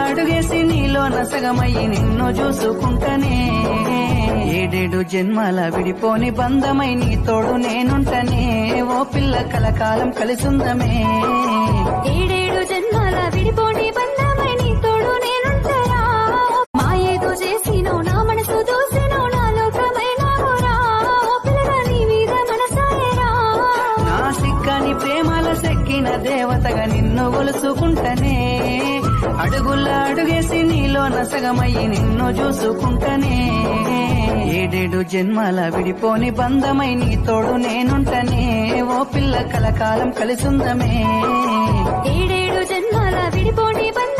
అడుగేసి నీలో నసగమయ్యి నిన్ను చూసుకుంటనే ఏడేడు జన్మల విడిపోని బంధమై నీ తోడు నేనుంటనే ఓ పిల్ల కలకాలం కలిసుందమే ఏడేడు జన్మల విడిపోని బంధమై నీ తోడు నేనుంటరా మాయేదో చేసినో నా మనసు దోసినో నా లోకమైనావురా పిల్లగా నీ మీద మనసాయరా నా సిక్కని ప్రేమల సెక్కిన దేవతగా నిన్ను గొలుసుకుంటనే అడుగుల అడుగేసి నీలో నసగమయ్యి నిన్ను చూసుకుంటనే ఏడేడు జన్మల విడిపోని బంధమై నీ తోడు నేనుంటనే ఓ పిల్ల కలకాలం కలిసుందమే ఏడేడు జన్మల విడిపోని బంధం